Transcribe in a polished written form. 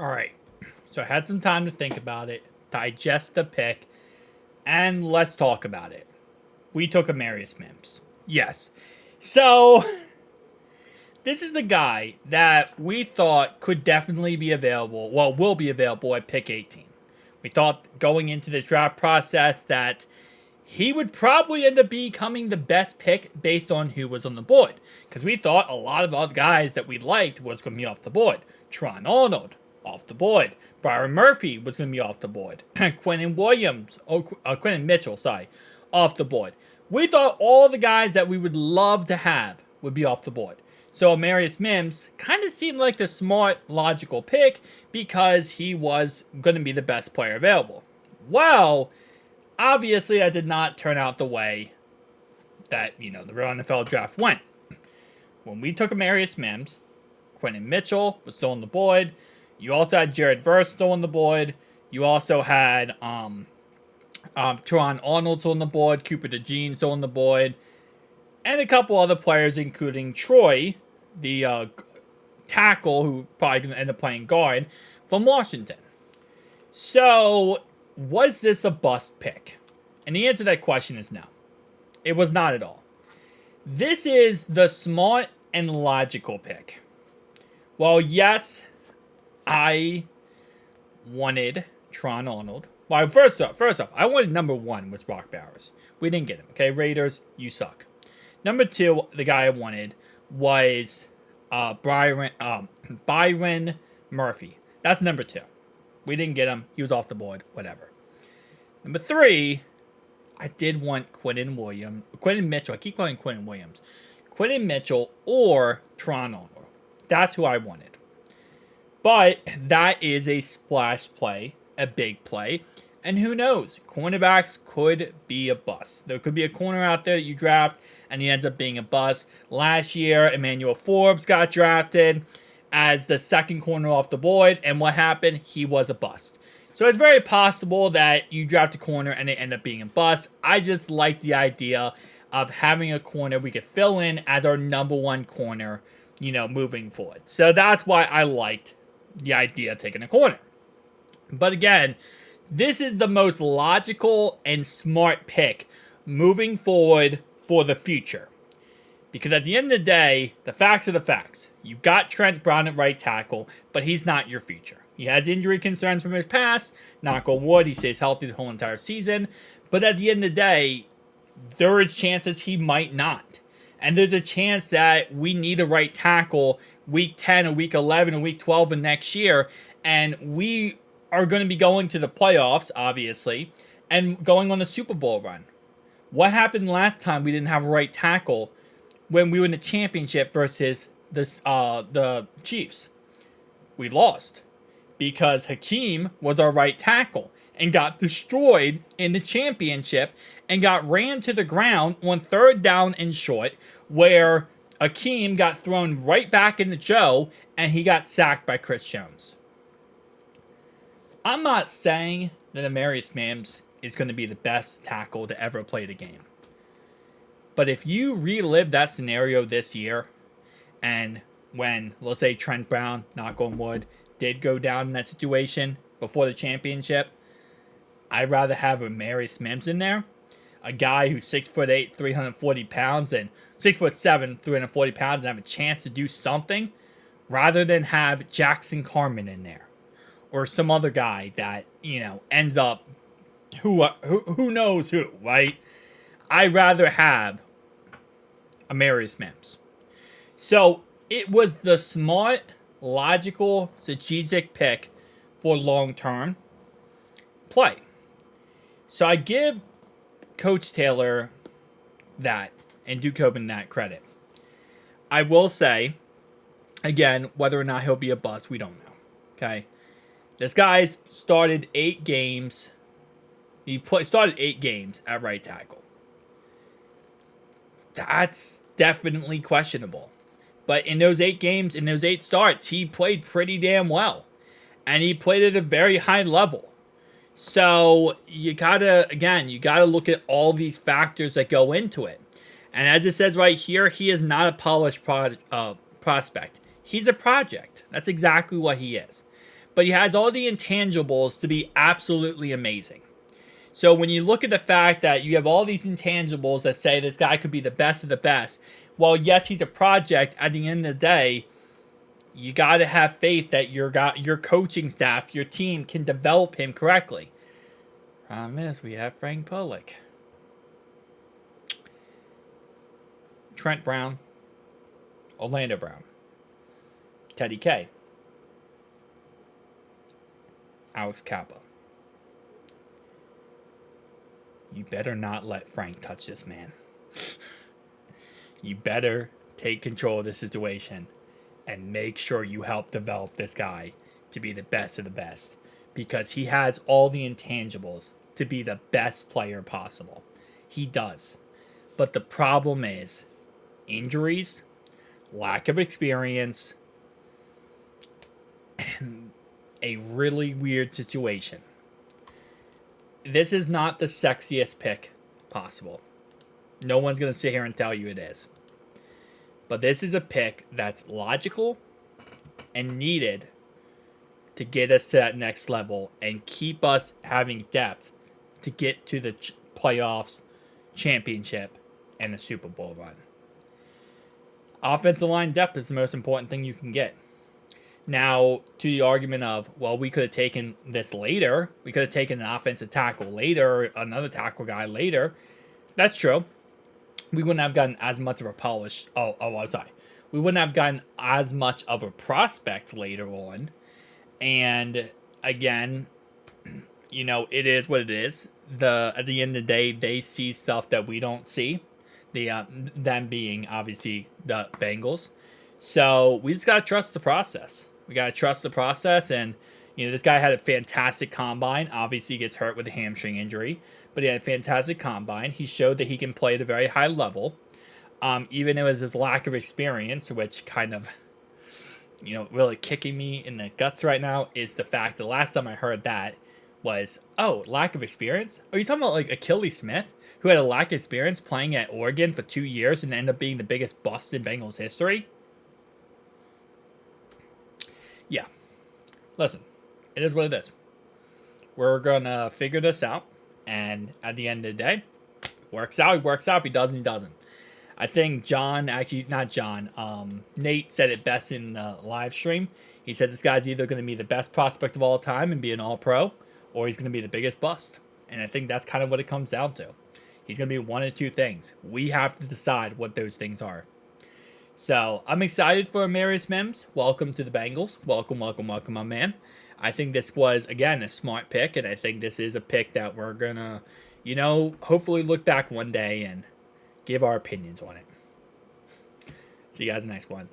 All right. So I had some time to think about it, digest the pick, and let's talk about it. We took Amarius Mims. Yes. So this is a guy that we thought could definitely be available, well, will be available at pick 18. We thought going into the draft process that he would probably end up becoming the best pick based on who was on the board. Because we thought a lot of other guys that we liked was going to be off the board. Tron Arnold, off the board. Byron Murphy was going to be off the board. Quentin Mitchell, off the board. We thought all the guys that we would love to have would be off the board. So Amarius Mims kind of seemed like the smart, logical pick because he was going to be the best player available. Well, obviously that did not turn out the way that, the real NFL draft went. When we took Amarius Mims, Quentin Mitchell was still on the board. You also had Jared Verse still on the board. You also had Teron Arnold still on the board. Cooper DeJean still on the board. And a couple other players, including Troy, the tackle, who probably going to end up playing guard, from Washington. So, was this a bust pick? And the answer to that question is no. It was not at all. This is the smart and logical pick. Well, yes, I wanted Tron Arnold. Well, first off, I wanted number 1 was Brock Bowers. We didn't get him. Okay, Raiders, you suck. Number 2, the guy I wanted was Byron Murphy. That's number 2. We didn't get him. He was off the board. Whatever. Number 3, I did want Quentin Mitchell. I keep calling Quentin Williams. Quentin Mitchell or Tron Arnold. That's who I wanted. But that is a splash play, a big play. And who knows? Cornerbacks could be a bust. There could be a corner out there that you draft and he ends up being a bust. Last year, Emmanuel Forbes got drafted as the second corner off the board. And what happened? He was a bust. So it's very possible that you draft a corner and it end up being a bust. I just like the idea of having a corner we could fill in as our number 1 corner, moving forward. So that's why I liked the idea of taking a corner. But again, this is the most logical and smart pick moving forward for the future. Because at the end of the day, the facts are the facts. You got Trent Brown at right tackle, but he's not your future. He has injury concerns from his past. Knock on wood, he stays healthy the whole entire season. But at the end of the day, there is chances he might not. And there's a chance that we need a right tackle week 10 or week 11 or week 12 of next year. And we are going to be going to the playoffs, obviously, and going on a Super Bowl run. What happened last time we didn't have a right tackle when we were in the championship versus the Chiefs? We lost because Hakeem was our right tackle and got destroyed in the championship and got ran to the ground on 3rd down and short, where Hakeem got thrown right back into Joe and he got sacked by Chris Jones. I'm not saying that Amarius Mims is going to be the best tackle to ever play the game. But if you relive that scenario this year, and when, let's say, Trent Brown, knock on wood, did go down in that situation before the championship, I'd rather have Amarius Mims in there. A guy who's 6'8", 340 pounds, and 6'7", 340 pounds, and have a chance to do something, rather than have Jackson Carman in there. Or some other guy that, ends up who knows who, right? I'd rather have Amarius Mims. So it was the smart, logical, strategic pick for long-term play. So I give Coach Taylor that and Duke Hoban that credit. I will say, again, whether or not he'll be a bust, we don't know. Okay? This guy's started 8 games. Started 8 games at right tackle. That's definitely questionable. But in those 8 games, in those 8 starts, he played pretty damn well. And he played at a very high level. So you gotta look at all these factors that go into it. And as it says right here, he is not a polished prospect. He's a project. That's exactly what he is. but he has all the intangibles to be absolutely amazing. So when you look at the fact that you have all these intangibles that say this guy could be the best of the best, well, yes, he's a project. At the end of the day, you got to have faith that your coaching staff, your team can develop him correctly. Problem is, we have Frank Pollock, Trent Brown, Orlando Brown, Teddy K, Alex Kappa. You better not let Frank touch this man. You better take control of the situation and make sure you help develop this guy to be the best of the best, because he has all the intangibles to be the best player possible. He does. But the problem is injuries, lack of experience, and a really weird situation. This is not the sexiest pick possible. No one's going to sit here and tell you it is. But this is a pick that's logical and needed to get us to that next level and keep us having depth to get to the playoffs, championship, and the Super Bowl run. Offensive line depth is the most important thing you can get. Now, to the argument of, well, we could have taken this later. We could have taken an offensive tackle later, another tackle guy later. That's true. We wouldn't have gotten as much of a polished... I'm sorry. We wouldn't have gotten as much of a prospect later on. And, again, you know, it is what it is. At the end of the day, they see stuff that we don't see. Them being, obviously, the Bengals. So, we just got to trust the process. We got to trust the process. And, you know, this guy had a fantastic combine. Obviously, he gets hurt with a hamstring injury. But he had a fantastic combine. He showed that he can play at a very high level. Even with his lack of experience, which kind of, you know, really kicking me in the guts right now, is the fact the last time I heard that was, oh, lack of experience? Are you talking about like Achilles Smith, who had a lack of experience playing at Oregon for 2 years and ended up being the biggest bust in Bengals history? Yeah. Listen, it is what it is. We're going to figure this out. And at the end of the day, works out, he works out. If he doesn't, he doesn't. I think Nate said it best in the live stream. He said this guy's either going to be the best prospect of all time and be an all-pro, or he's going to be the biggest bust. And I think that's kind of what it comes down to. He's going to be one of two things. We have to decide what those things are. So I'm excited for Amarius Mims. Welcome to the Bengals. Welcome, welcome, welcome, my man. I think this was, again, a smart pick, and I think this is a pick that we're going to, you know, hopefully look back one day and give our opinions on it. See you guys next one.